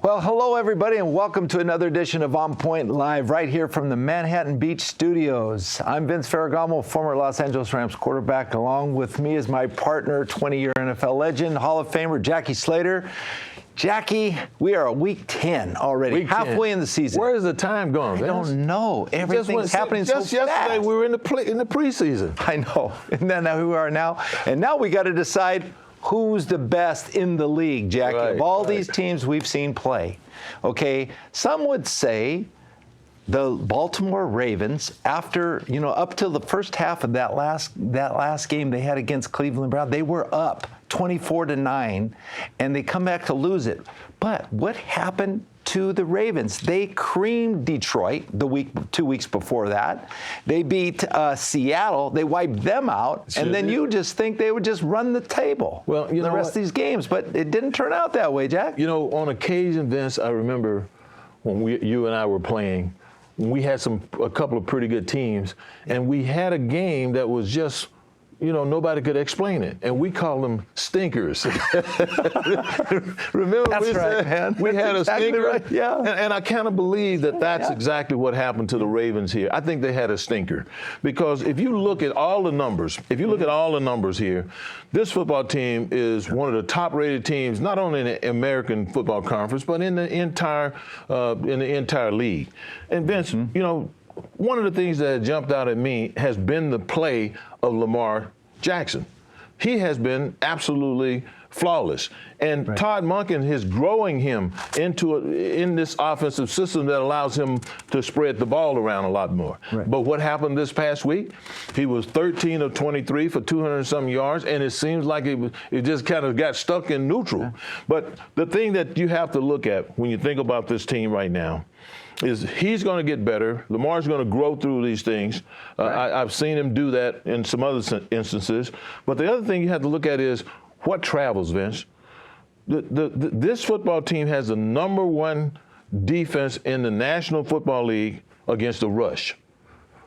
Well, hello, everybody, and welcome to another edition of OnPoint Live right here from the Manhattan Beach studios. I'm Vince Ferragamo, former Los Angeles Rams quarterback. Along with me is my partner, 20-year NFL legend, Hall of Famer Jackie Slater. Jackie, we are at week 10 already, halfway in the season. Where is the time going, Vince? I don't know. Everything's happening so fast. Just yesterday, we were in the preseason. I know. And then who we are now. And now we got to decide who's the best in the league, Jackie, of all these teams we've seen play. Okay, some would say the Baltimore Ravens, after, up till the first half of that last game they had against Cleveland Browns, they were up 24-9, and they come back to lose it. But what happened to the Ravens? They creamed Detroit 2 weeks before that. They beat Seattle. They wiped them out. And then you just think they would just run the table the rest of these games. But it didn't turn out that way, Jack. On occasion, Vince, I remember when you and I were playing, we had a couple of pretty good teams, and we had a game that was just, nobody could explain it. And we called them stinkers. Remember that's right, man. We had a stinker? Right. Yeah. And I kind of believe that's exactly what happened to the Ravens here. I think they had a stinker. Because if you look at all the numbers, here, this football team is one of the top-rated teams, not only in the American Football Conference, but in the entire league. And Vince, one of the things that jumped out at me has been the play of Lamar Jackson. He has been absolutely flawless. And Todd Monken is growing him in this offensive system that allows him to spread the ball around a lot more. Right. But what happened this past week? He was 13 of 23 for 200-something yards, and it seems like it just kind of got stuck in neutral. Yeah. But the thing that you have to look at when you think about this team right now is he's going to get better. Lamar's going to grow through these things. I've seen him do that in some other instances. But the other thing you have to look at is what travels, Vince. This football team has the #1 defense in the National Football League against the rush.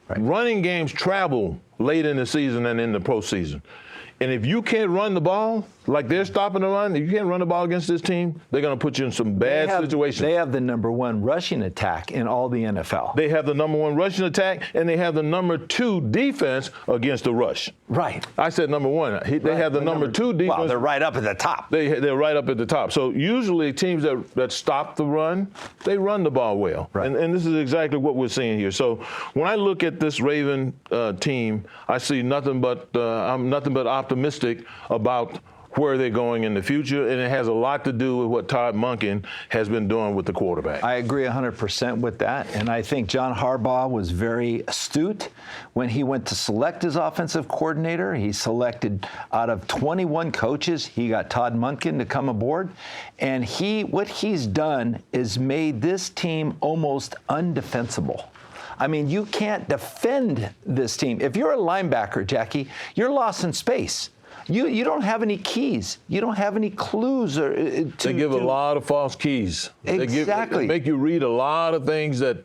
Right. Running games travel late in the season and in the postseason. And if you can't run the ball, like they're stopping the run, if you can't run the ball against this team, they're going to put you in some bad situations. They have the #1 rushing attack in all the NFL. They have the #1 rushing attack, and they have the #2 defense against the rush. Right. I said #1. They have the #2 defense. Well, they're right up at the top. They're right up at the top. So usually teams that stop the run, they run the ball well. Right. And this is exactly what we're seeing here. So when I look at this Raven team, I see nothing but optimistic about where they're going in the future, and it has a lot to do with what Todd Monken has been doing with the quarterback. I agree 100% with that, and I think John Harbaugh was very astute when he went to select his offensive coordinator. He selected out of 21 coaches, he got Todd Monken to come aboard, and what he's done is made this team almost undefensible. I mean, you can't defend this team. If you're a linebacker, Jackie, you're lost in space. You don't have any keys. You don't have any clues. They give a lot of false keys. Exactly. They make you read a lot of things that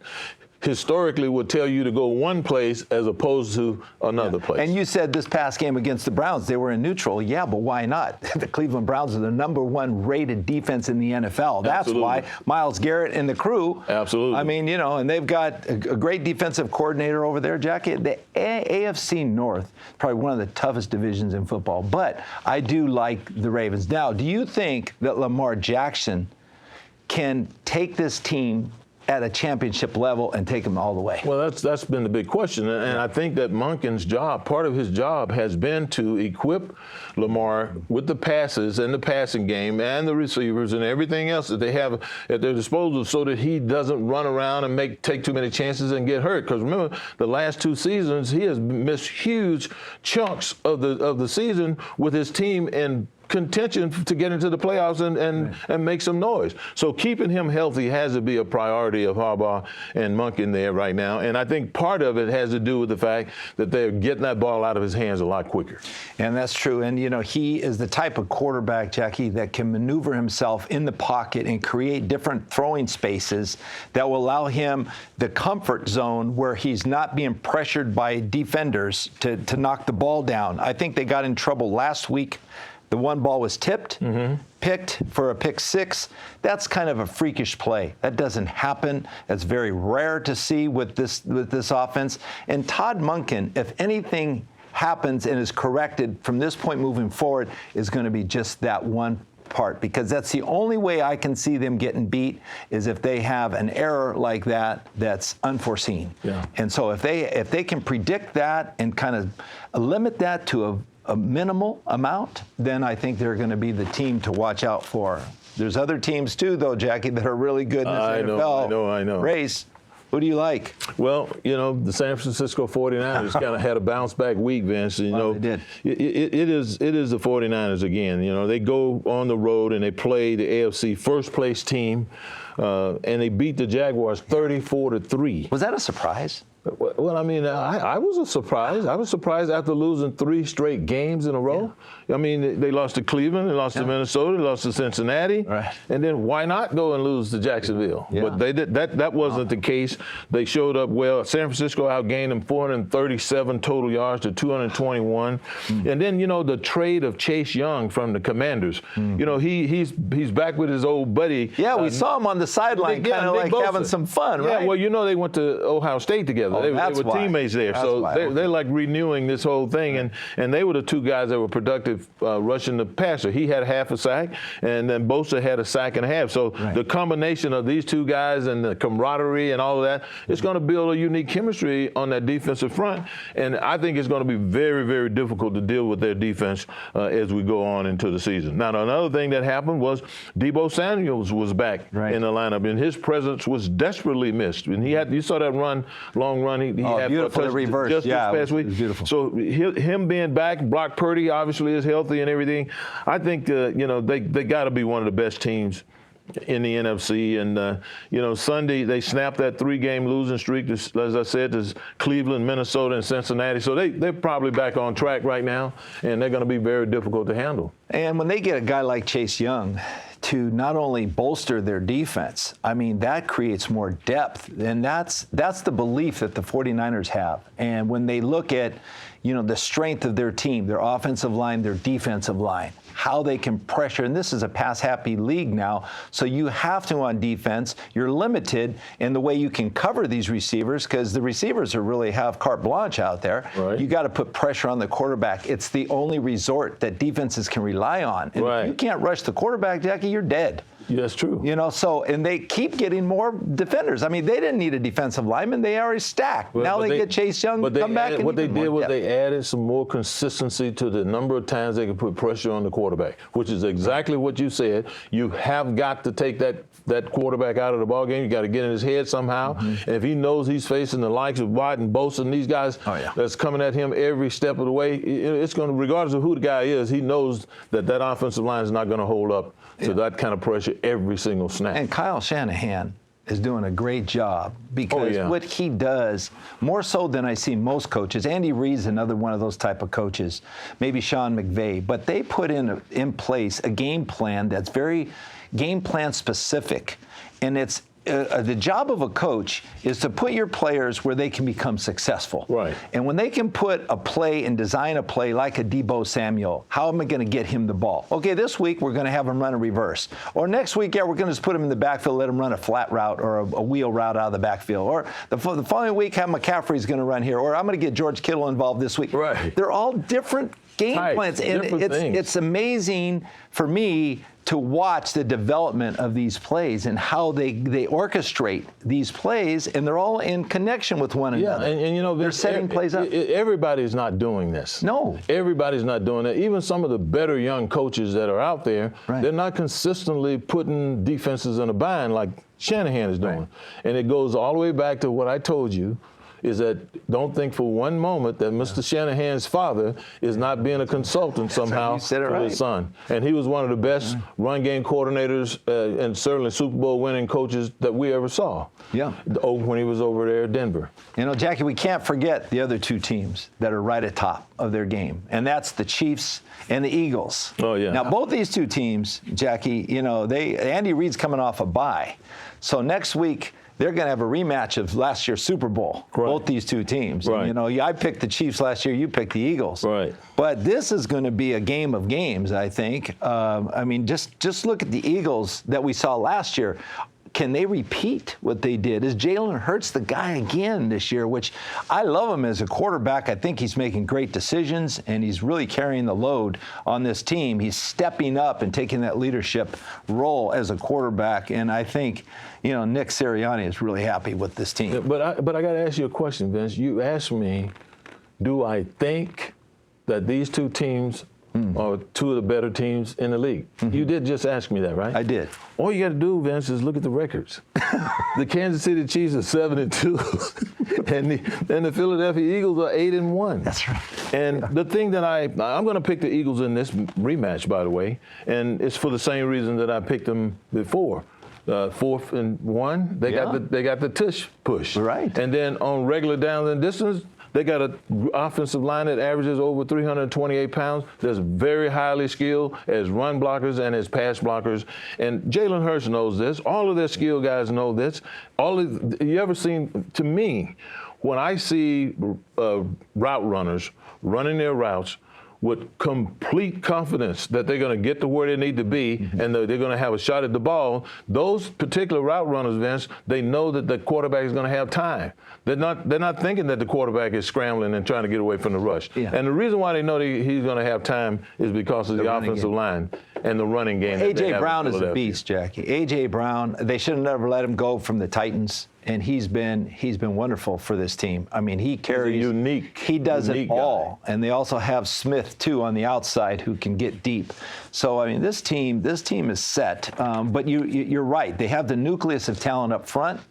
historically would tell you to go one place as opposed to another place. And you said this past game against the Browns, they were in neutral. Yeah, but why not? The Cleveland Browns are the #1 rated defense in the NFL. That's why Myles Garrett and the crew. Absolutely. I mean, and they've got a great defensive coordinator over there, Jackie. The AFC North, probably one of the toughest divisions in football. But I do like the Ravens. Now, do you think that Lamar Jackson can take this team at a championship level and take them all the way? Well, that's been the big question. And I think that Monken's job, part of his job has been to equip Lamar with the passes and the passing game and the receivers and everything else that they have at their disposal so that he doesn't run around and take too many chances and get hurt. Because remember, the last 2 seasons, he has missed huge chunks of the season with his team in contention to get into the playoffs and make some noise. So keeping him healthy has to be a priority of Harbaugh and Monken there right now. And I think part of it has to do with the fact that they're getting that ball out of his hands a lot quicker. And that's true. And, he is the type of quarterback, Jackie, that can maneuver himself in the pocket and create different throwing spaces that will allow him the comfort zone where he's not being pressured by defenders to knock the ball down. I think they got in trouble last week The one ball was tipped, picked for a pick six. That's kind of a freakish play. That doesn't happen. It's very rare to see with this offense. And Todd Monken, if anything happens and is corrected from this point moving forward, is going to be just that one part, because that's the only way I can see them getting beat is if they have an error like that that's unforeseen. Yeah. And so if they can predict that and kind of limit that to a minimal amount, then I think they're going to be the team to watch out for. There's other teams too, though, Jackie, that are really good in this NFL I know. race. Who do you like? Well, the San Francisco 49ers kind of had a bounce-back week, Vince. They did. It is the 49ers again. They go on the road and they play the AFC first-place team, and they beat the Jaguars 34-3. Was that a surprise? Well, I was surprised. I was surprised after losing 3 straight games in a row. Yeah. They lost to Cleveland, they lost to Minnesota, they lost to Cincinnati. Right. And then why not go and lose to Jacksonville? Yeah. But they did that wasn't the case. They showed up well. San Francisco outgained them 437 total yards to 221. And then, the trade of Chase Young from the Commanders. He's back with his old buddy. Yeah, we saw him on the sideline kind of like having some fun, right? Yeah, well, they went to Ohio State together. They were teammates there. So they're like renewing this whole thing. And they were the two guys that were productive rushing the passer. He had half a sack, and then Bosa had a sack and a half. So the combination of these two guys and the camaraderie and all of that, it's going to build a unique chemistry on that defensive front. And I think it's going to be very, very difficult to deal with their defense as we go on into the season. Now, another thing that happened was Deebo Samuels was back in the lineup, and his presence was desperately missed. And you saw that long run he had beautiful reverse. Just this past week. Beautiful. So him being back, Brock Purdy obviously is healthy and everything. I think they got to be one of the best teams in the NFC. And Sunday they snapped that 3-game losing streak, as I said, to Cleveland, Minnesota, and Cincinnati. So they're probably back on track right now, and they're going to be very difficult to handle. And when they get a guy like Chase Young to not only bolster their defense, that creates more depth. And that's the belief that the 49ers have. And when they look at, the strength of their team, their offensive line, their defensive line, how they can pressure, and this is a pass-happy league now, so you have to on defense. You're limited in the way you can cover these receivers because the receivers really have carte blanche out there. Right. You got to put pressure on the quarterback. It's the only resort that defenses can rely on. And if you can't rush the quarterback, Jackie, you're dead. Yeah, that's true. And they keep getting more defenders. They didn't need a defensive lineman. They already stacked. Now they get Chase Young to come back. What they did was they added some more consistency to the number of times they can put pressure on the quarterback, which is exactly what you said. You have got to take that quarterback out of the ballgame. You got to get in his head somehow. And if he knows he's facing the likes of Watt and Bosa and these guys that's coming at him every step of the way, it's going to, regardless of who the guy is, he knows that offensive line is not going to hold up to that kind of pressure every single snap. And Kyle Shanahan is doing a great job because what he does, more so than I see most coaches, Andy Reid's another one of those type of coaches, maybe Sean McVay, but they put in place a game plan that's very game plan specific. And it's the job of a coach is to put your players where they can become successful. Right. And when they can put a play and design a play like a Deebo Samuel, how am I going to get him the ball? Okay, this week we're going to have him run a reverse. Or next week, we're going to just put him in the backfield, let him run a flat route or a wheel route out of the backfield. Or the following week, have McCaffrey's going to run here. Or I'm going to get George Kittle involved this week. Right. They're all different game plans. And it's amazing for me to watch the development of these plays and how they orchestrate these plays, and they're all in connection with one another. Yeah, and they're setting plays up. Everybody's not doing this. No. Everybody's not doing it. Even some of the better young coaches that are out there, they're not consistently putting defenses in a bind like Shanahan is doing. And it goes all the way back to what I told you, is that don't think for one moment that Mr. Shanahan's father is not being a consultant somehow for his son. And he was one of the best run game coordinators and certainly Super Bowl winning coaches that we ever saw. Yeah. When he was over there at Denver. Jackie, we can't forget the other two teams that are right at top of their game, and that's the Chiefs and the Eagles. Oh, yeah. Now, both these two teams, Jackie, Andy Reid's coming off a bye. So next week, they're going to have a rematch of last year's Super Bowl, both these two teams. Right. And, I picked the Chiefs last year. You picked the Eagles. Right. But this is going to be a game of games, I think. Just look at the Eagles that we saw last year. Can they repeat what they did? Is Jalen Hurts the guy again this year, which I love him as a quarterback. I think he's making great decisions, and he's really carrying the load on this team. He's stepping up and taking that leadership role as a quarterback, and I think, Nick Sirianni is really happy with this team. Yeah, but I got to ask you a question, Vince. You asked me, do I think that these two teams are two of the better teams in the league? Mm-hmm. You did just ask me that, right? I did. All you got to do, Vince, is look at the records. The Kansas City Chiefs are 7-2, and the Philadelphia Eagles are 8-1. That's right. And the thing that I'm going to pick the Eagles in this rematch, by the way, and it's for the same reason that I picked them before. 4th and 1, they got the tush push. Right. And then on regular downs and distance, they got an offensive line that averages over 328 pounds. That's very highly skilled as run blockers and as pass blockers. And Jalen Hurts knows this. All of their skill guys know this. You ever seen, to me, when I see route runners running their routes with complete confidence that they're going to get to where they need to be and they're going to have a shot at the ball, those particular route runners, Vince, they know that the quarterback is going to have time. They're not thinking that the quarterback is scrambling and trying to get away from the rush. Yeah. And the reason why they know he's going to have time is because of the offensive line and the running game. A.J. Brown is a beast, Jackie. A.J. Brown, they should have never let him go from the Titans. And he's been wonderful for this team. I mean, he carries. He's a unique. He does it all, guy. And they also have Smith too on the outside who can get deep. So I mean, this team is set. But you're right. They have the nucleus of talent up front,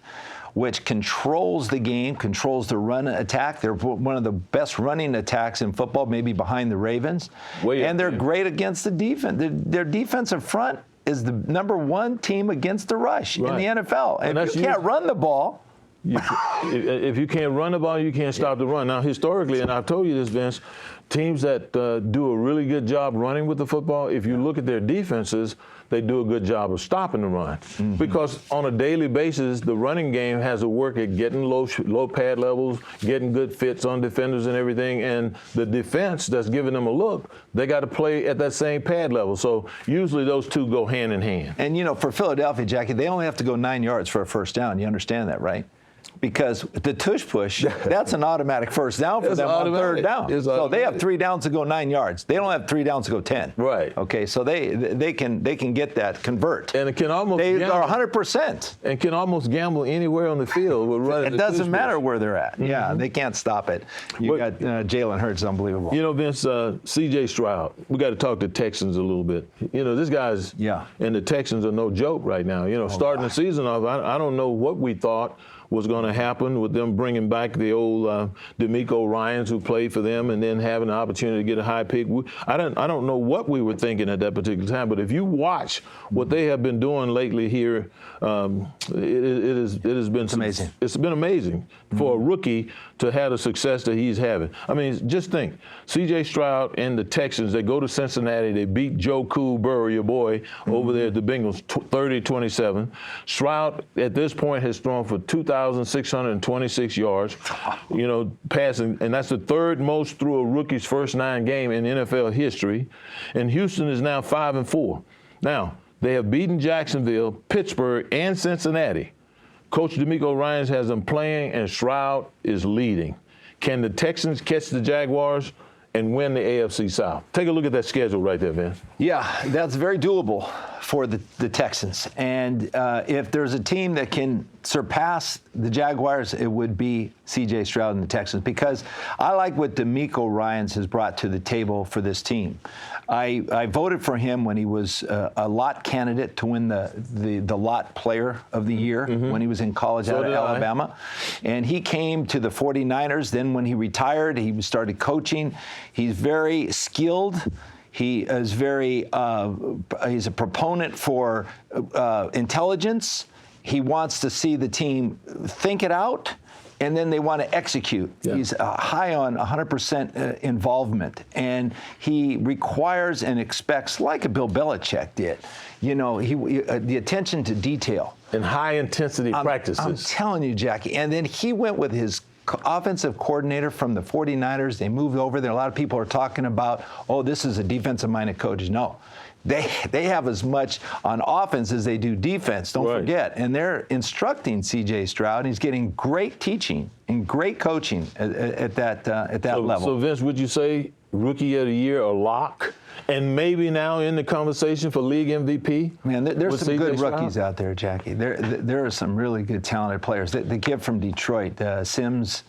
which controls the game, controls the run attack. They're one of the best running attacks in football, maybe behind the Ravens. And they're great against the defense. Their defensive front is the number one team against the rush in the NFL. And if you can't run the ball. If you can't run the ball, you can't stop the run. Now, historically, and I've told you this, Vince, teams that do a really good job running with the football, if you look at their defenses, they do a good job of stopping the run. Mm-hmm. Because on a daily basis, the running game has to work at getting low pad levels, getting good fits on defenders and everything, and the defense that's giving them a look, they got to play at that same pad level. So usually those two go hand in hand. And, for Philadelphia, Jackie, they only have to go 9 yards for a first down. You understand that, right? Because the tush push, that's an automatic first down for them on third down. So they have 3 downs to go 9 yards. They don't have 3 downs to go 10. Right. Okay, so they can get that, convert. And it can almost they are 100%. And can almost gamble anywhere on the field with running. It doesn't matter where they're at. Mm-hmm. Yeah, they can't stop it. You got Jalen Hurts, unbelievable. Vince, C.J. Stroud, we got to talk to Texans a little bit. This guy's and the Texans are no joke right now. Starting the season off, I don't know what we thought was going to happen with them bringing back the old D'Amico Ryans who played for them and then having the opportunity to get a high pick. I don't know what we were thinking at that particular time, but if you watch what they have been doing lately here, it has been amazing. It's been amazing for a rookie to have the success that he's having. I mean, just think, C.J. Stroud and the Texans, they go to Cincinnati, they beat Joe Cool Burrow, your boy, over there at the Bengals, 30-27. Stroud, at this point, has thrown for 2,626 yards, passing, and that's the third most through a rookie's first 9 games in NFL history. And Houston is now 5-4. Now, they have beaten Jacksonville, Pittsburgh, and Cincinnati. Coach D'Amico Ryans has them playing, and Stroud is leading. Can the Texans catch the Jaguars and win the AFC South? Take a look at that schedule right there, Vince. Yeah, that's very doable for the Texans. And if there's a team that can surpass the Jaguars, it would be C.J. Stroud and the Texans, because I like what D'Amico Ryans has brought to the table for this team. I voted for him when he was a lot candidate to win the lot player of the year when he was in college out of Alabama. And he came to the 49ers. Then when he retired, he started coaching. He's very skilled. He is he's a proponent for intelligence. He wants to see the team think it out and then they want to execute. Yeah. He's high on 100% involvement, and he requires and expects, like a Bill Belichick did, the attention to detail. And high-intensity practices. I'm telling you, Jackie. And then he went with his offensive coordinator from the 49ers. They moved over there. A lot of people are talking about, this is a defensive-minded coach. No. They have as much on offense as they do defense, don't forget. And they're instructing C.J. Stroud, and he's getting great teaching and great coaching at that level. So, Vince, would you say Rookie of the Year a lock? And maybe now in the conversation for league MVP? Man, there's some good Stroud? rookies out there, Jackie. There are some really good, talented players. The kid from Detroit, Sims,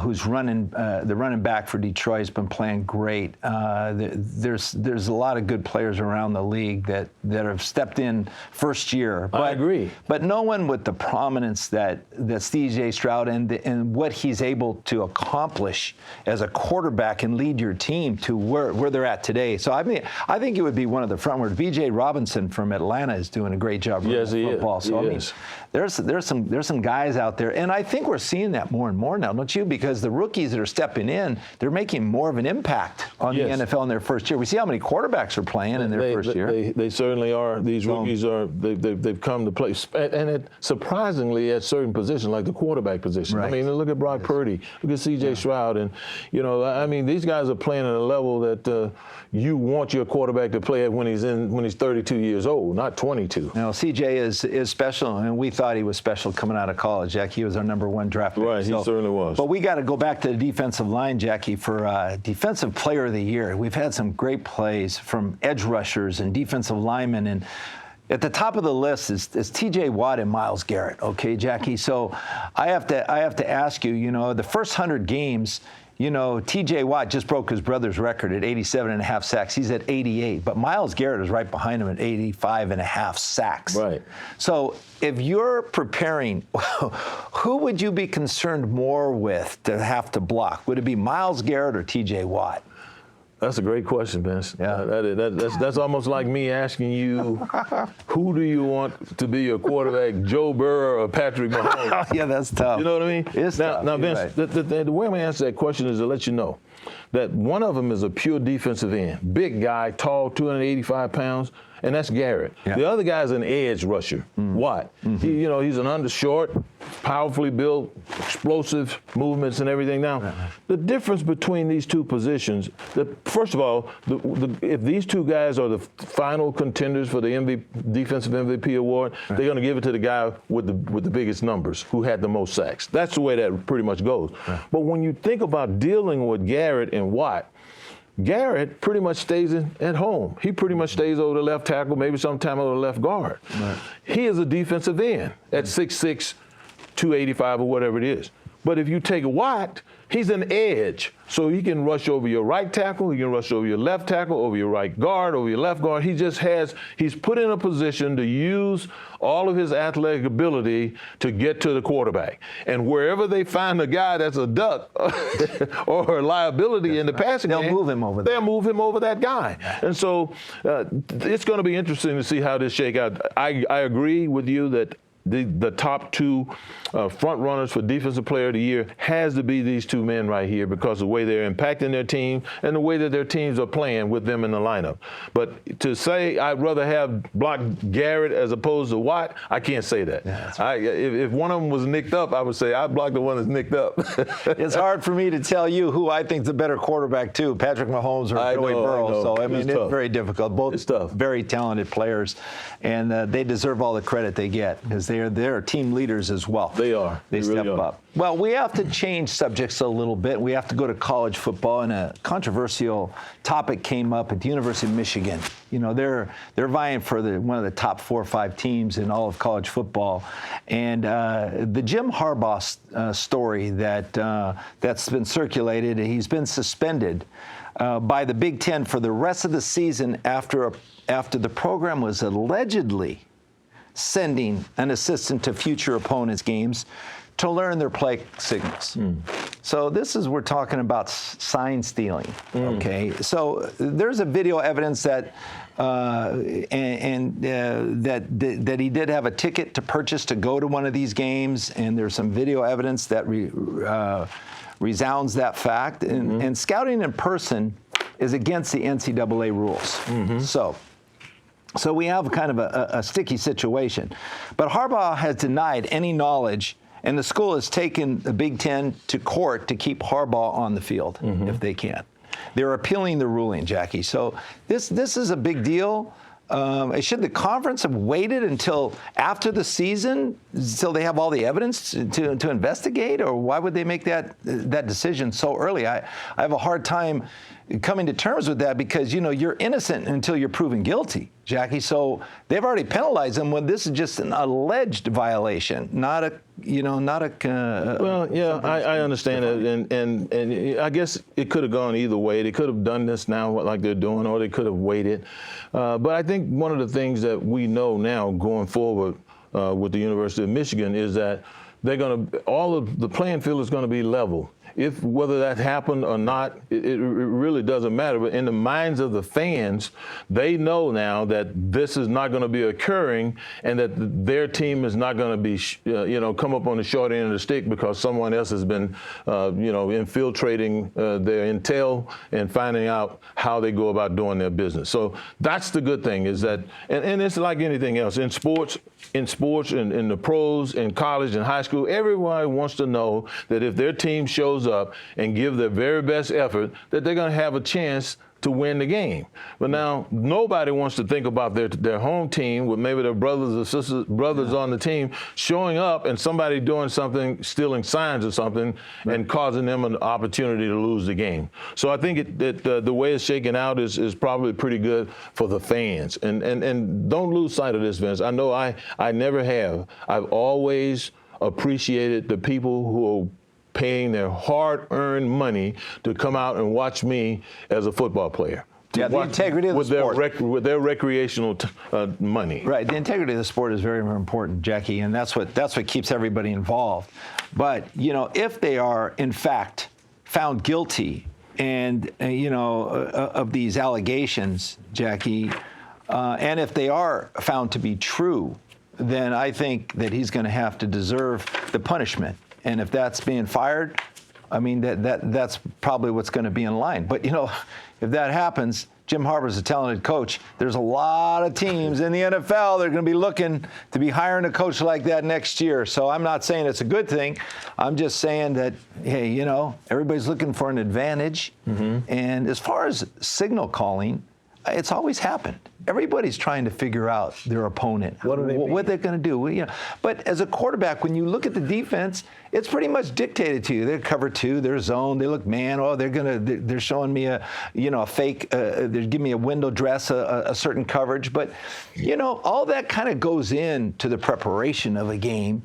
who's the running back for Detroit, has been playing great. There's a lot of good players around the league that have stepped in first year. I agree. But no one with the prominence that C.J. Stroud and what he's able to accomplish as a quarterback and lead your team to where they're at today. So I think it would be one of the frontrunners. B.J. Robinson from Atlanta is doing a great job running football. So he is. There's some guys out there, and I think we're seeing that more and more now, don't you? Because the rookies that are stepping in, they're making more of an impact on the NFL in their first year. We see how many quarterbacks are playing in their first year. They certainly are. These rookies they've come to play, and surprisingly at certain positions, like the quarterback position. Right. I mean, look at Brock Purdy, look at C.J. Stroud, and these guys are playing at a level that you want your quarterback to play at when he's 32 years old, not 22. Now, C.J. is special, and we thought he was special coming out of college, Jack. He was our #1 draft pick. Right, he certainly was. But we got to go back to the defensive line, Jackie, for Defensive Player of the Year. We've had some great plays from edge rushers and defensive linemen, and at the top of the list is T.J. Watt and Myles Garrett. Okay, Jackie. So I have to ask you. The first 100 games. T.J. Watt just broke his brother's record at 87.5 sacks. He's at 88, but Myles Garrett is right behind him at 85.5 sacks. Right. So if you're preparing, who would you be concerned more with to have to block? Would it be Myles Garrett or T.J. Watt? That's a great question, Vince. Yeah. That's almost like me asking you, who do you want to be your quarterback, Joe Burrow or Patrick Mahomes? Yeah, that's tough. You know what I mean? It's tough. Now, Vince, right. the way I'm going to answer that question is to let you know that one of them is a pure defensive end. Big guy, tall, 285 pounds, and that's Garrett. Yeah. The other guy is an edge rusher, Watt. Mm-hmm. He's an undershort, powerfully built, explosive movements and everything. Now, the difference between these two positions, first of all, if these two guys are the final contenders for the defensive MVP award, they're going to give it to the guy with the biggest numbers, who had the most sacks. That's the way that pretty much goes. Right. But when you think about dealing with Garrett and Watt, Garrett pretty much stays at home. He pretty much stays over the left tackle, maybe sometime over the left guard. Right. He is a defensive end at 6'6", 285 or whatever it is. But if you take Watt, he's an edge. So he can rush over your right tackle, he can rush over your left tackle, over your right guard, over your left guard. He's put in a position to use all of his athletic ability to get to the quarterback. And wherever they find a guy that's a duck or a liability in the passing game, they'll move him over there. They'll move him over that guy. And so it's going to be interesting to see how this shake out. I agree with you that the top two front runners for Defensive Player of the Year has to be these two men right here because of the way they're impacting their team and the way that their teams are playing with them in the lineup. But to say I'd rather have blocked Garrett as opposed to Watt, I can't say that. Yeah, right. If one of them was nicked up, I would say I'd block the one that's nicked up. It's hard for me to tell you who I think is the better quarterback too, Patrick Mahomes or Joey Burrow. So it's very difficult. Both very talented players, and they deserve all the credit they get because they're team leaders as well. They are. They step up. Well, we have to change subjects a little bit. We have to go to college football, and a controversial topic came up at the University of Michigan. They're vying for one of the top 4 or 5 teams in all of college football, and the Jim Harbaugh story that's been circulated. He's been suspended by the Big Ten for the rest of the season after the program was allegedly sending an assistant to future opponents' games to learn their play signals. So this is, we're talking about sign stealing, okay? So there's a video evidence that that he did have a ticket to purchase to go to one of these games, and there's some video evidence that resounds that fact. And scouting in person is against the NCAA rules. So we have kind of a sticky situation. But Harbaugh has denied any knowledge, and the school has taken the Big Ten to court to keep Harbaugh on the field if they can. They're appealing the ruling, Jackie. So this is a big deal. Should the conference have waited until after the season, until they have all the evidence to investigate, or why would they make that decision so early? I have a hard time coming to terms with that, because you're innocent until you're proven guilty, Jackie. So they've already penalized them when this is just an alleged violation, not a well, yeah, I understand it, and I guess it could have gone either way. They could have done this now like they're doing, or they could have waited. But I think one of the things that we know now going forward with the University of Michigan is that all of the playing field is going to be level. Whether that happened or not, it really doesn't matter. But in the minds of the fans, they know now that this is not going to be occurring, and that their team is not going to be, come up on the short end of the stick because someone else has been, infiltrating their intel and finding out how they go about doing their business. So that's the good thing, is that, and it's like anything else in sports, in the pros, in college, and high school, everyone wants to know that if their team shows up and give their very best effort, that they're going to have a chance to win the game. But now nobody wants to think about their home team with maybe their brothers or sisters, on the team showing up and somebody doing something, stealing signs or something, and causing them an opportunity to lose the game. So I think the way it's shaken out is probably pretty good for the fans. And don't lose sight of this, Vince. I know I never have. I've always appreciated the people who are paying their hard-earned money to come out and watch me as a football player. Yeah, the integrity of the sport. With their recreational money. Right, the integrity of the sport is very, very important, Jackie, and that's what keeps everybody involved. But, if they are, in fact, found guilty and, of these allegations, Jackie, and if they are found to be true, then I think that he's going to have to deserve the punishment. And if that's being fired, I mean, that's probably what's going to be in line. But, if that happens, Jim Harbaugh's a talented coach. There's a lot of teams in the NFL that are going to be looking to be hiring a coach like that next year. So I'm not saying it's a good thing. I'm just saying that, hey, everybody's looking for an advantage. And as far as signal calling, it's always happened. Everybody's trying to figure out their opponent, what they're going to do. But as a quarterback, when you look at the defense, it's pretty much dictated to you. They're cover two, they're zone, they look man. Oh, they're showing me a fake. They're giving me a window dress, a certain coverage. But all that kind of goes into the preparation of a game.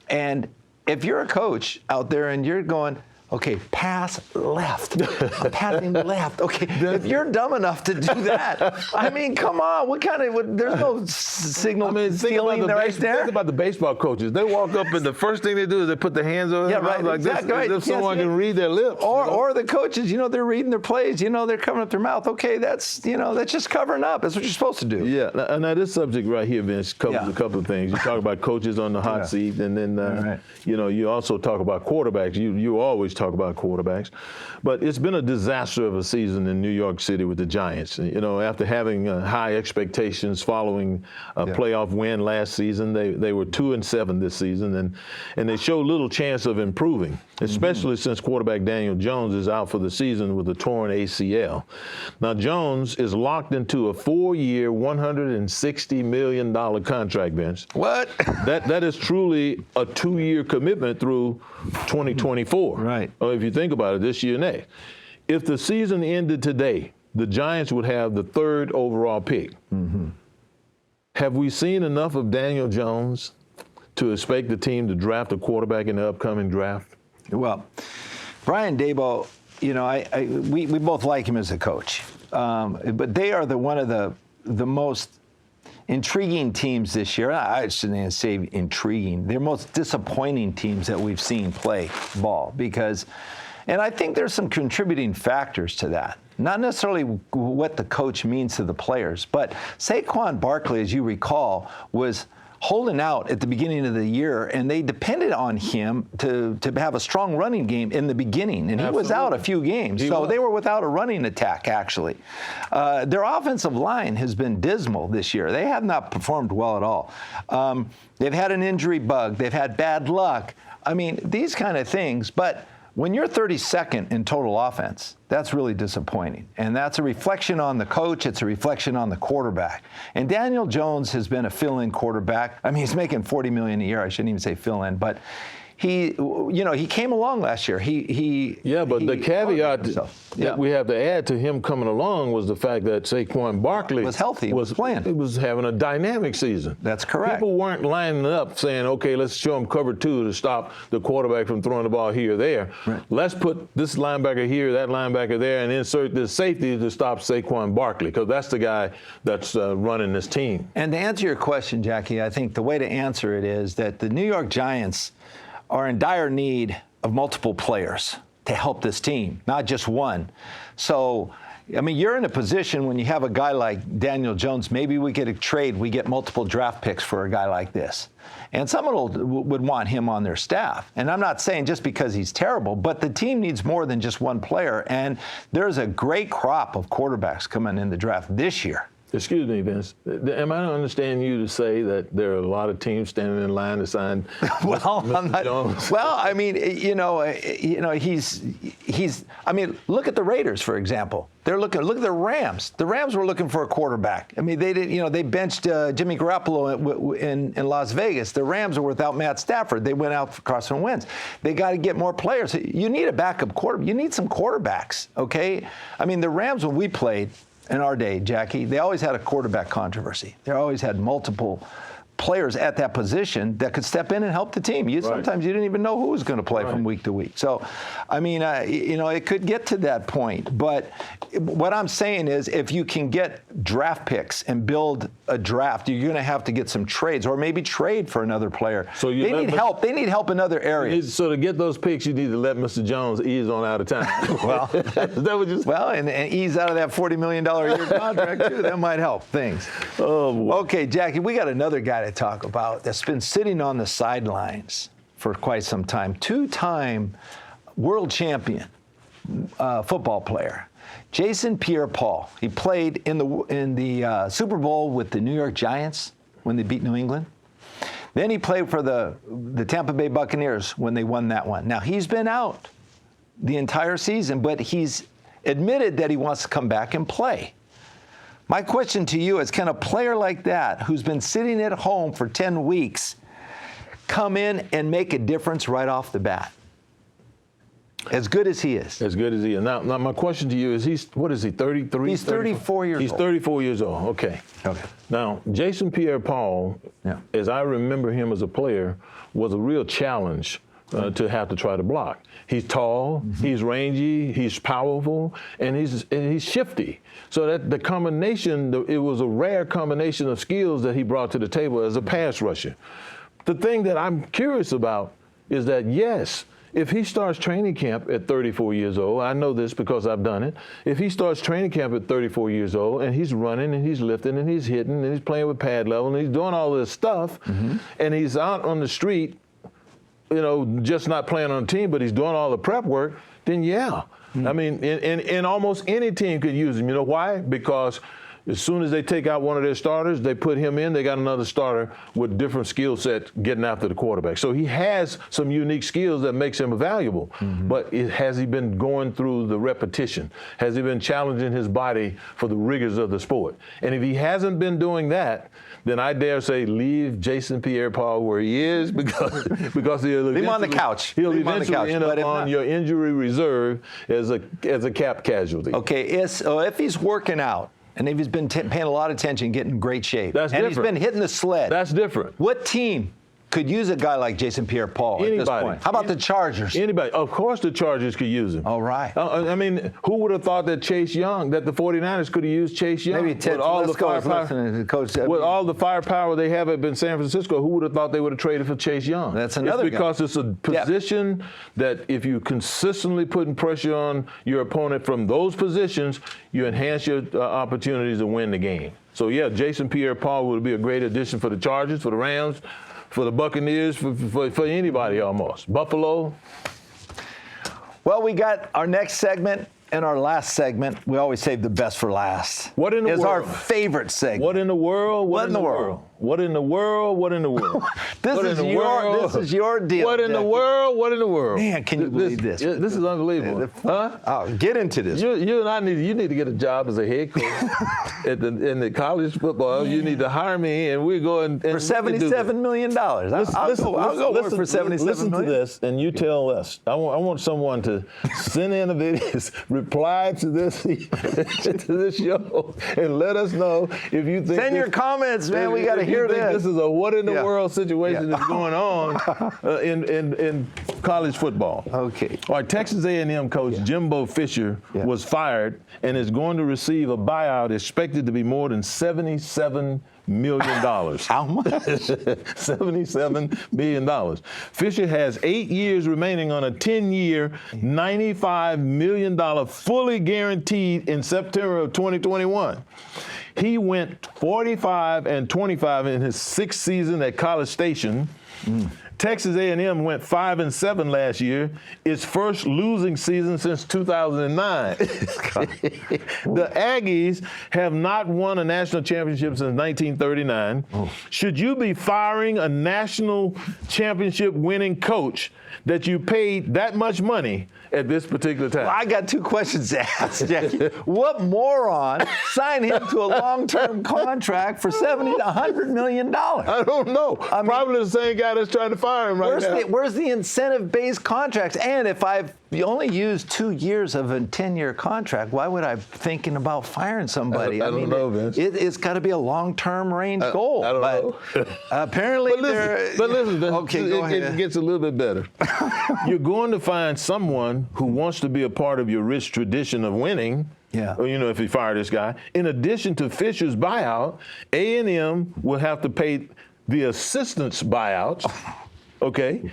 And if you're a coach out there and you're going, okay, pass left. I'm passing left. Okay, if you're dumb enough to do that, I mean, come on. There's no signal stealing right there. Think about the baseball coaches. They walk up and the first thing they do is they put their hands over their mouth like this, as if someone can read their lips. Or the coaches, they're reading their plays. They're covering up their mouth. Okay, that's just covering up. That's what you're supposed to do. Yeah. Now this subject right here, Vince, covers a couple of things. You talk about coaches on the hot seat, and then you also talk about quarterbacks. You always talk about quarterbacks, but it's been a disaster of a season in New York City with the Giants. After having high expectations following a playoff win last season, they were 2-7 this season, and they show little chance of improving, especially since quarterback Daniel Jones is out for the season with a torn ACL. Now Jones is locked into a 4-year, $160 million contract, Vince. What? That is truly a 2-year commitment through 2024. Right. If you think about it, this year next. If the season ended today, the Giants would have the 3rd overall pick. Have we seen enough of Daniel Jones to expect the team to draft a quarterback in the upcoming draft? Well, Brian Daboll, we both like him as a coach, but they are one of the most intriguing teams this year. I shouldn't even say intriguing. They're most disappointing teams that we've seen play ball, because And I think there's some contributing factors to that. Not necessarily what the coach means to the players, but Saquon Barkley, as you recall, was holding out at the beginning of the year, and they depended on him to have a strong running game in the beginning, and he was out a few games. They were without a running attack, actually. Their offensive line has been dismal this year. They have not performed well at all. They've had an injury bug. They've had bad luck. I mean, these kind of things, but when you're 32nd in total offense, that's really disappointing. And that's a reflection on the coach. It's a reflection on the quarterback. And Daniel Jones has been a fill-in quarterback. I mean, he's making $40 million a year. I shouldn't even say fill-in, but he came along last year. But the caveat that we have to add to him coming along was the fact that Saquon Barkley was healthy, was playing. He was having a dynamic season. That's correct. People weren't lining up saying, okay, let's show him cover 2 to stop the quarterback from throwing the ball here or there. Right. Let's put this linebacker here, that linebacker there, and insert this safety to stop Saquon Barkley, because that's the guy that's running this team. And to answer your question, Jackie, I think the way to answer it is that the New York Giants are in dire need of multiple players to help this team, not just one. So, I mean, you're in a position when you have a guy like Daniel Jones, maybe we get a trade, we get multiple draft picks for a guy like this. And someone would want him on their staff. And I'm not saying just because he's terrible, but the team needs more than just one player. And there's a great crop of quarterbacks coming in the draft this year. Excuse me, Vince. Am I understanding you to say that there are a lot of teams standing in line to sign Mr. Jones? Well, I mean, he's. I mean, look at the Raiders, for example. Look at the Rams. The Rams were looking for a quarterback. I mean, they did. They benched Jimmy Garoppolo in Las Vegas. The Rams were without Matt Stafford. They went out for Carson Wentz. They got to get more players. You need a backup quarterback. You need some quarterbacks. Okay. I mean, the Rams, when we played in our day, Jackie, they always had a quarterback controversy. They always had multiple players at that position that could step in and help the team. Sometimes you didn't even know who was going to play from week to week. So, I mean, it could get to that point. But what I'm saying is, if you can get draft picks and build a draft, you're going to have to get some trades, or maybe trade for another player. So they need help. They need help in other areas. So to get those picks, you need to let Mr. Jones ease on out of town. Well, and ease out of that $40 million a year contract too. That might help things. Okay, Jackie, we got another guy to talk about that's been sitting on the sidelines for quite some time. Two-time world champion football player, Jason Pierre Paul. He played in the Super Bowl with the New York Giants when they beat New England. Then he played for the Tampa Bay Buccaneers when they won that one. Now, he's been out the entire season, but he's admitted that he wants to come back and play. My question to you is, can a player like that, who's been sitting at home for 10 weeks, come in and make a difference right off the bat? As good as he is. As good as he is. Now my question to you is, what is he, 33? He's 34 years old. He's 34 years old, okay. Now, Jason Pierre Paul, as I remember him as a player, was a real challenge to have to try to block. He's tall, he's rangy, he's powerful, and he's shifty. So that the combination, it was a rare combination of skills that he brought to the table as a pass rusher. The thing that I'm curious about is that, yes, if he starts training camp at 34 years old, I know this because I've done it. If he starts training camp at 34 years old and he's running and he's lifting and he's hitting and he's playing with pad level and he's doing all this stuff, and he's out on the street, just not playing on a team, but he's doing all the prep work, then yeah. I mean, and almost any team could use him. You know why? Because as soon as they take out one of their starters, they put him in, they got another starter with different skill set getting after the quarterback. So he has some unique skills that makes him valuable. But has he been going through the repetition? Has he been challenging his body for the rigors of the sport? And if he hasn't been doing that, then I dare say leave Jason Pierre Paul where he is, because he'll leave him on the couch. He'll eventually end up on your injury reserve as a cap casualty. Okay, so if he's working out, and if he's been paying a lot of attention, getting in great shape, that's and different. He's been hitting the sled. That's different. What team could use a guy like Jason Pierre-Paul at this point. How about the Chargers? Anybody. Of course the Chargers could use him. All right. I mean, who would have thought that that the 49ers could have used Chase Young? Maybe Ted Telesco is listening to the coach. With all the firepower they have in San Francisco, who would have thought they would have traded for Chase Young? That's another It's because it's a position that if you consistently putting pressure on your opponent from those positions, you enhance your opportunities to win the game. So, yeah, Jason Pierre-Paul would be a great addition for the Chargers, for the Rams, for the Buccaneers, for anybody almost. Buffalo. Well, we got our next segment and our last segment. We always save the best for last. What in the world? Is our favorite segment. What in the world? What in the world? What in the world? What in the world? This is your deal. What in the world? What in the world? Man, can you believe this? This is unbelievable. Huh? Oh, get into this. You and I need to get a job as a head coach in the college football. You need to hire me, and we go and for $77 million. I'll go work for $77 million. Listen to this, and you tell us. I want someone to send in a video, reply to this show, and let us know if you think. Send your comments, man. We got to hear this. This is a what in the world situation that's going on in college football. Okay. All right, Texas A&M coach Jimbo Fisher was fired and is going to receive a buyout expected to be more than $77 million. How much? $77 million. Fisher has 8 years remaining on a 10-year, $95 million fully guaranteed in September of 2021. He went 45-25 in his sixth season at College Station. Texas A&M went 5-7 last year, its first losing season since 2009. The Aggies have not won a national championship since 1939. Should you be firing a national championship winning coach that you paid that much money at this particular time? Well, I got two questions to ask, Jackie. What moron signed him to a long-term contract for $100 million? I don't know. Probably the same guy that's trying to fire him right now. Where's the incentive-based contracts? And if you only used 2 years of a 10-year contract, why would I be thinking about firing somebody? I don't know, Vince. It's got to be a long-term range goal. I don't know. Apparently, but listen, Vince, okay, go ahead. It gets a little bit better. You're going to find someone who wants to be a part of your rich tradition of winning. Yeah. Or, if you fire this guy. In addition to Fisher's buyout, A&M will have to pay the assistant's buyouts. Okay.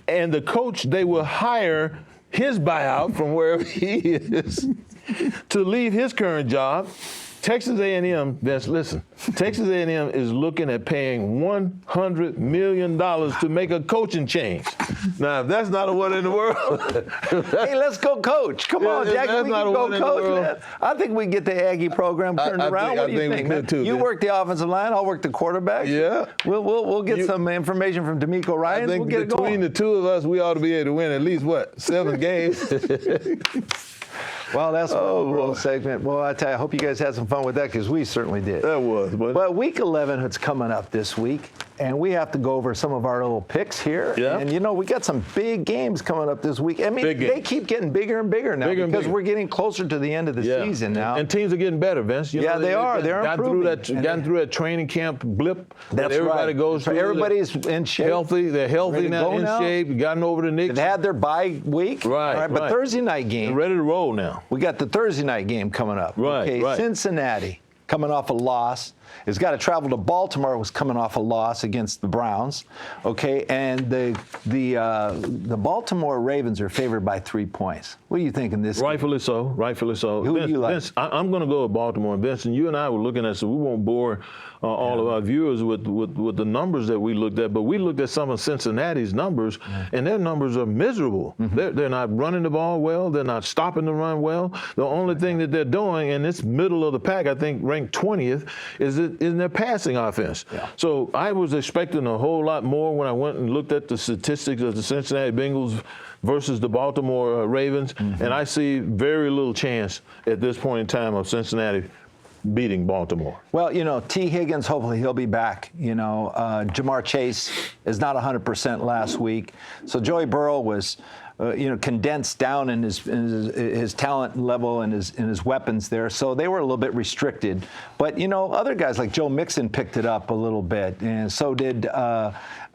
And the coach, they will hire his buyout from wherever he is to leave his current job. Texas A&M, listen, Texas A&M is looking at paying $100 million to make a coaching change. Now, if that's not a what in the world. Hey, let's go coach. Come on, Jackie, we can go coach, man. I think we can get the Aggie program turned around. What do you think, man? Too, you work the offensive line, I'll work the quarterback. Yeah. We'll get some information from D'Amico Ryan. I think we'll get between the two of us, we ought to be able to win at least, 7 games? Well, that's a segment. Well, I tell you, I hope you guys had some fun with that because we certainly did. That was. But Week 11 is coming up this week, and we have to go over some of our little picks here. Yeah. And, we got some big games coming up this week. I mean, they keep getting bigger and bigger now because we're getting closer to the end of the season now. And teams are getting better, Vince. They are. They're improving. Gotten through that training camp blip that everybody goes through. Everybody's in shape. They're healthy now, in shape. Gotten over the Knicks. They've had their bye week. Right. But Thursday night game. They're ready to roll now. We got the Thursday night game coming up. Right. Okay, Cincinnati coming off a loss. Has got to travel to Baltimore. Was coming off a loss against the Browns. Okay, and the Baltimore Ravens are favored by 3 points. What do you think in this? Rightfully so. Who do you like? Vince, I'm going to go with Baltimore. Vincent, you and I were looking at, so we won't bore all of our viewers with the numbers that we looked at, but we looked at some of Cincinnati's numbers, and their numbers are miserable. They're not running the ball well. They're not stopping the run well. The only thing that they're doing in this middle of the pack, I think ranked 20th, is in their passing offense. Yeah. So I was expecting a whole lot more when I went and looked at the statistics of the Cincinnati Bengals versus the Baltimore Ravens, and I see very little chance at this point in time of Cincinnati beating Baltimore. Well, T. Higgins, hopefully he'll be back. Jamar Chase is not 100% last week. So Joey Burrow was, condensed down in his talent level and his weapons there. So they were a little bit restricted. But, other guys like Joe Mixon picked it up a little bit. And so did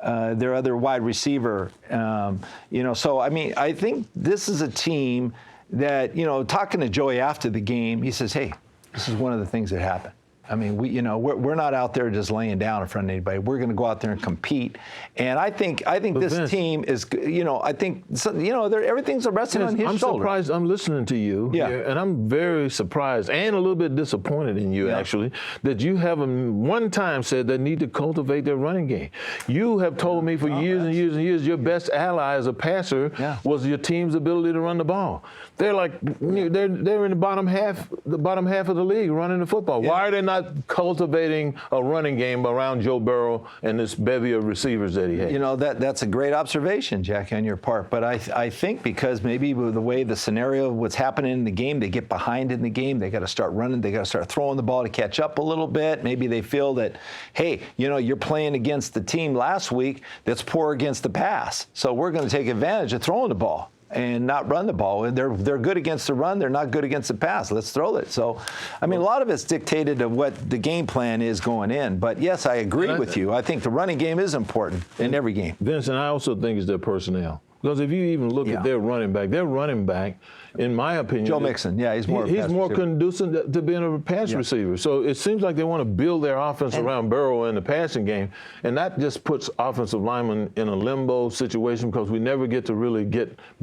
their other wide receiver. So I mean, I think this is a team that, talking to Joey after the game, he says, hey, this is one of the things that happened. I mean, we're not out there just laying down in front of anybody. We're going to go out there and compete. And I think this team is, I think, everything's resting on his shoulder. I'm surprised. I'm listening to you, here, and I'm very surprised and a little bit disappointed in you, actually, that you haven't one time said they need to cultivate their running game. You have told me for years and years and years your best ally as a passer was your team's ability to run the ball. They're they're in the bottom half of the league running the football. Yeah. Why are they not cultivating a running game around Joe Burrow and this bevy of receivers that he has? That's a great observation, Jackie, on your part. But I think because maybe with the way the scenario, what's happening in the game, they get behind in the game. They got to start running. They got to start throwing the ball to catch up a little bit. Maybe they feel that, hey, you're playing against the team last week that's poor against the pass. So we're going to take advantage of throwing the ball and not run the ball. And they're good against the run. They're not good against the pass. Let's throw it. So, I mean, a lot of it's dictated of what the game plan is going in. But, yes, I agree with you. I think the running game is important in every game. Vince, and I also think it's their personnel. Because if you even look at their running back, in my opinion, Joe Mixon, he's more conducive to being a pass receiver. So it seems like they want to build their offense around Burrow in the passing game, and that just puts offensive linemen in a limbo situation because we never get to really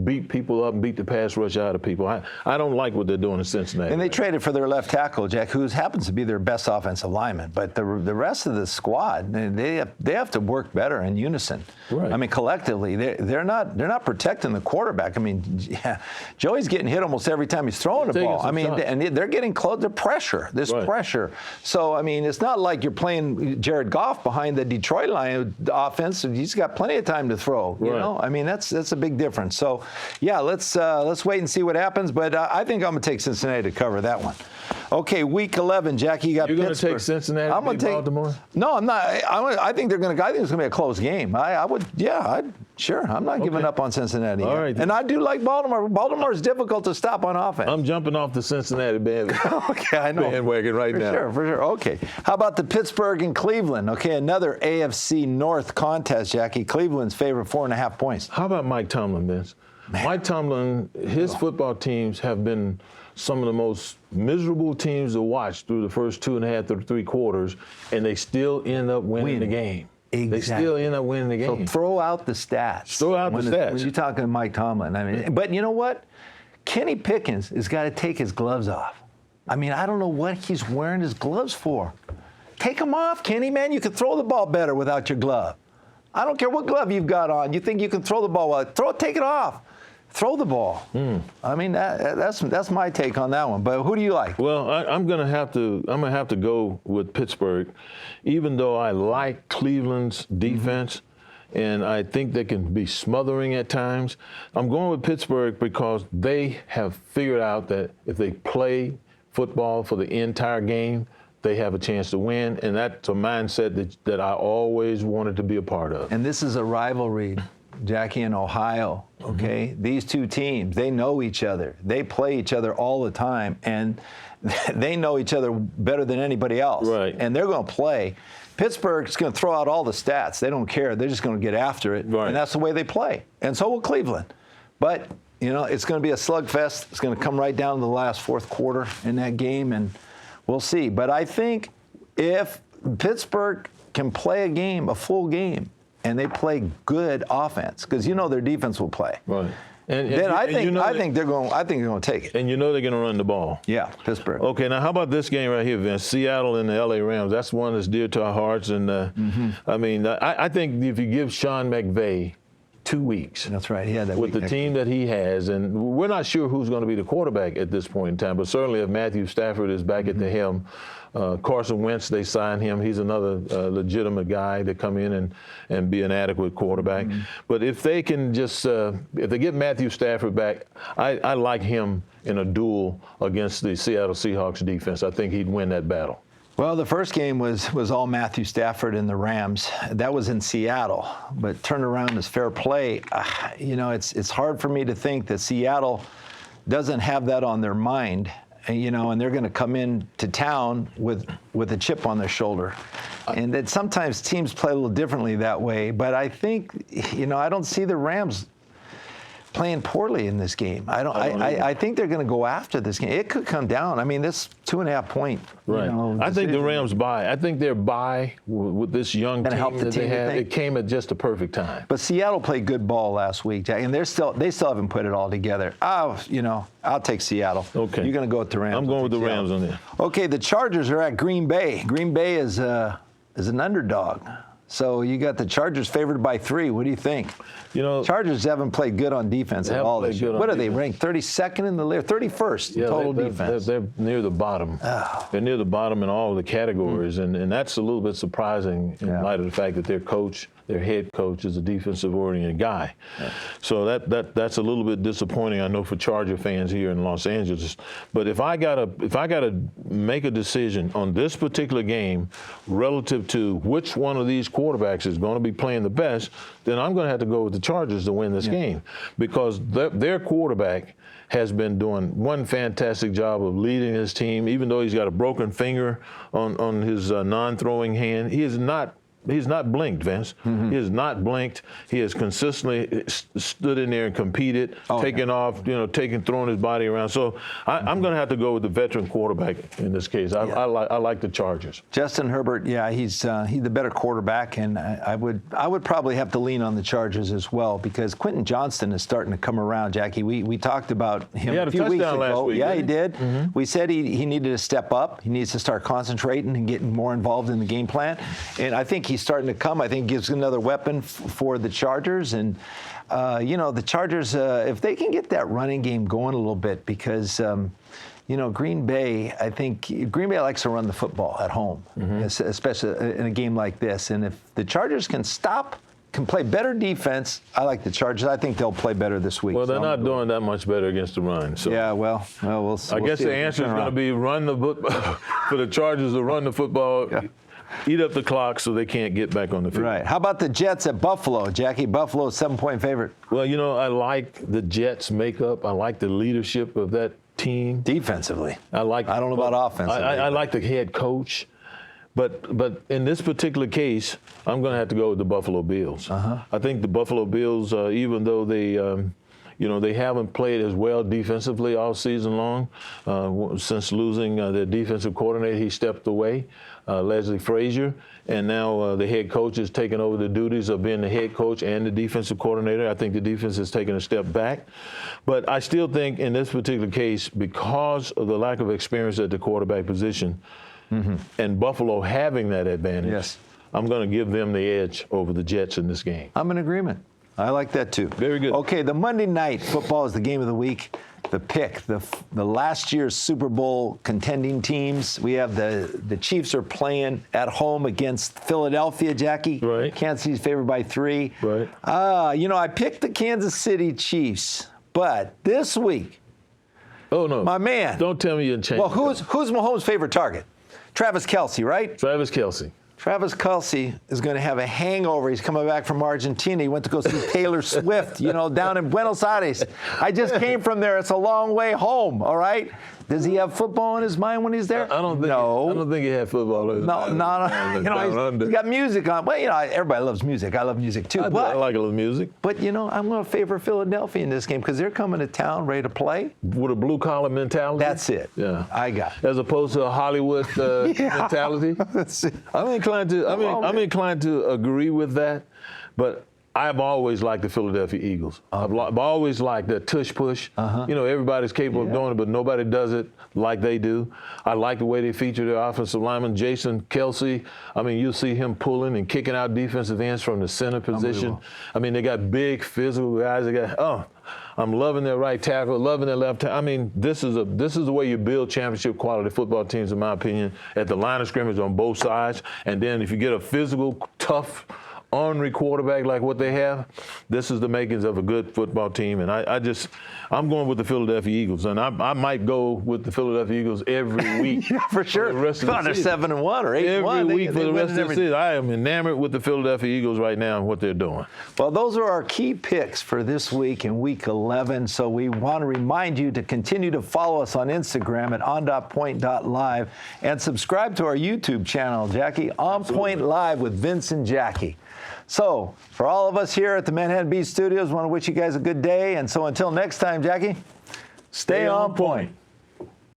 beat people up and beat the pass rush out of people. I don't like what they're doing in Cincinnati. And they traded for their left tackle, Jack, who happens to be their best offensive lineman. But the rest of the squad, they have to work better in unison. Right. I mean, collectively, they're not protecting the quarterback. I mean, Joey's getting hit almost every time he's throwing the ball. I mean, and they're getting close. There's pressure. There's pressure. So, I mean, it's not like you're playing Jared Goff behind the Detroit line offense. He's got plenty of time to throw. You know, I mean, that's a big difference. So, let's wait and see what happens. But I think I'm going to take Cincinnati to cover that one. Okay, Week 11, Jackie, you got Pittsburgh. You're going to take Cincinnati to beat Baltimore? No, I'm not. I think they're going to. I think it's going to be a close game. Sure. I'm not giving up on Cincinnati. All right. And I do like Baltimore. Baltimore's difficult to stop on offense. I'm jumping off the Cincinnati bandwagon right now. For sure. Okay. How about the Pittsburgh and Cleveland? Okay, another AFC North contest, Jackie. Cleveland's favored 4.5 points. How about Mike Tomlin, Vince? Mike Tomlin, his football teams have been some of the most miserable teams to watch through the first 2.5 to 3 quarters, and they still end up winning the game. Exactly. They still end up winning the game. So throw out the stats. When you're talking to Mike Tomlin. I mean, but you know what? Kenny Pickens has got to take his gloves off. I mean, I don't know what he's wearing his gloves for. Take them off, Kenny, man. You can throw the ball better without your glove. I don't care what glove you've got on. You think you can throw the ball well. Take it off. Throw the ball. I mean, that's my take on that one. But who do you like? Well, I'm gonna have to go with Pittsburgh, even though I like Cleveland's defense, and I think they can be smothering at times. I'm going with Pittsburgh because they have figured out that if they play football for the entire game, they have a chance to win, and that's a mindset that I always wanted to be a part of. And this is a rivalry, Jackie, in Ohio, okay? These two teams, they know each other. They play each other all the time, and they know each other better than anybody else. Right. And they're going to play. Pittsburgh's going to throw out all the stats. They don't care. They're just going to get after it, and that's the way they play. And so will Cleveland. But, it's going to be a slugfest. It's going to come right down to the last fourth quarter in that game, and we'll see. But I think if Pittsburgh can play a full game, and they play good offense, because their defense will play. Right. I think they're going to take it. And they're going to run the ball. Yeah, Pittsburgh. Okay, now how about this game right here, Vince? Seattle and the LA Rams. That's one that's dear to our hearts. And I mean, I think if you give Sean McVay 2 weeks. That's right. He had that with the team that he has, and we're not sure who's going to be the quarterback at this point in time, but certainly if Matthew Stafford is back at the helm, Carson Wentz, they signed him. He's another legitimate guy to come in and be an adequate quarterback. But if they can just, if they get Matthew Stafford back, I like him in a duel against the Seattle Seahawks defense. I think he'd win that battle. Well, the first game was all Matthew Stafford and the Rams. That was in Seattle, but turned around as fair play. It's hard for me to think that Seattle doesn't have that on their mind. and they're going to come in to town with a chip on their shoulder. And that sometimes teams play a little differently that way. But I think, I don't see the Rams playing poorly in this game. I think they're going to go after this game. It could come down. I mean, this 2.5 point. Right. I think the Rams buy. I think their buy with this young team that they have, it came at just the perfect time. But Seattle played good ball last week, Jack, and they still haven't put it all together. I'll take Seattle. Okay. You're going to go with the Rams. I'm going with the Rams on there. Okay, the Chargers are at Green Bay. Green Bay is an underdog. So you got the Chargers favored by 3. What do you think? Chargers haven't played good on defense at all this year. What are they ranked? 32nd in the league, 31st in total defense. They're near the bottom. Oh. They're near the bottom in all of the categories, and that's a little bit surprising in light of the fact that their head coach is a defensive-oriented guy. Yeah. So that's a little bit disappointing, I know, for Charger fans here in Los Angeles. But if I gotta make a decision on this particular game relative to which one of these quarterbacks is going to be playing the best, then I'm going to have to go with the Chargers to win this game, because their quarterback has been doing one fantastic job of leading his team. Even though he's got a broken finger on his non-throwing hand, he's not blinked, Vince. Mm-hmm. He has not blinked. He has consistently stood in there and competed, throwing his body around. So I'm going to have to go with the veteran quarterback in this case. I like the Chargers. Justin Herbert, he's the better quarterback, and I would probably have to lean on the Chargers as well, because Quentin Johnston is starting to come around, Jackie. We talked about him a few weeks ago. Last week, he did. Mm-hmm. We said he needed to step up. He needs to start concentrating and getting more involved in the game plan. And I think he's starting to come. I think gives another weapon for the Chargers. And, the Chargers, if they can get that running game going a little bit, because, Green Bay likes to run the football at home, especially in a game like this. And if the Chargers can play better defense, I like the Chargers. I think they'll play better this week. Well, they're not doing that much better against the run. So. Yeah, we'll I guess the answer is going to be run the football for the Chargers to run the football. Yeah. Eat up the clock so they can't get back on the field. Right. How about the Jets at Buffalo, Jackie? Buffalo is 7-point favorite. Well, I like the Jets' makeup. I like the leadership of that team. Defensively. I don't know about offensively. I like the head coach. But in this particular case, I'm going to have to go with the Buffalo Bills. Uh-huh. I think the Buffalo Bills, even though they haven't played as well defensively all season long. Since losing their defensive coordinator, he stepped away, Leslie Frazier, and now the head coach is taking over the duties of being the head coach and the defensive coordinator. I think the defense has taken a step back. But I still think in this particular case, because of the lack of experience at the quarterback position, and Buffalo having that advantage, I'm going to give them the edge over the Jets in this game. I'm in agreement. I like that too. Very good. Okay, the Monday night football is the game of the week. The pick, the last year's Super Bowl contending teams. We have the Chiefs are playing at home against Philadelphia, Jackie. Right. Kansas City's favored by 3. Right. I picked the Kansas City Chiefs, but this week, oh no, my man. Don't tell me you changed. Well, who's Mahomes' favorite target? Travis Kelce, right? Travis Kelce. Travis Kelce is going to have a hangover. He's coming back from Argentina. He went to go see Taylor Swift, down in Buenos Aires. I just came from there. It's a long way home, all right? Does he have football in his mind when he's there? I don't think he had football in his mind. No. He's got music on. Well, everybody loves music. I love music too. I like a little music. But, I'm going to favor Philadelphia in this game because they're coming to town ready to play. With a blue-collar mentality? That's it. Yeah. I got it. As opposed to a Hollywood mentality? That's it. I'm inclined to agree with that, but I've always liked the Philadelphia Eagles. I've always liked that tush push. Uh-huh. Everybody's capable of doing it, but nobody does it like they do. I like the way they feature their offensive lineman, Jason Kelce. You'll see him pulling and kicking out defensive ends from the center position. They got big physical guys. I'm loving their right tackle, loving their left tackle. This is the way you build championship quality football teams, in my opinion, at the line of scrimmage on both sides. And then if you get a physical, tough ornery quarterback like what they have, this is the makings of a good football team. And I'm going with the Philadelphia Eagles, and I might go with the Philadelphia Eagles every week. Yeah, for sure. For the rest of the they're season. 7-1 or 8-1. Every week for the rest of the season. I am enamored with the Philadelphia Eagles right now and what they're doing. Well, those are our key picks for this week in Week 11. So we want to remind you to continue to follow us on Instagram at on.point.live and subscribe to our YouTube channel, Jackie, OnPoint Live with Vince and Jackie. So for all of us here at the Manhattan Beach Studios, want to wish you guys a good day. And so until next time, Jackie, stay on point.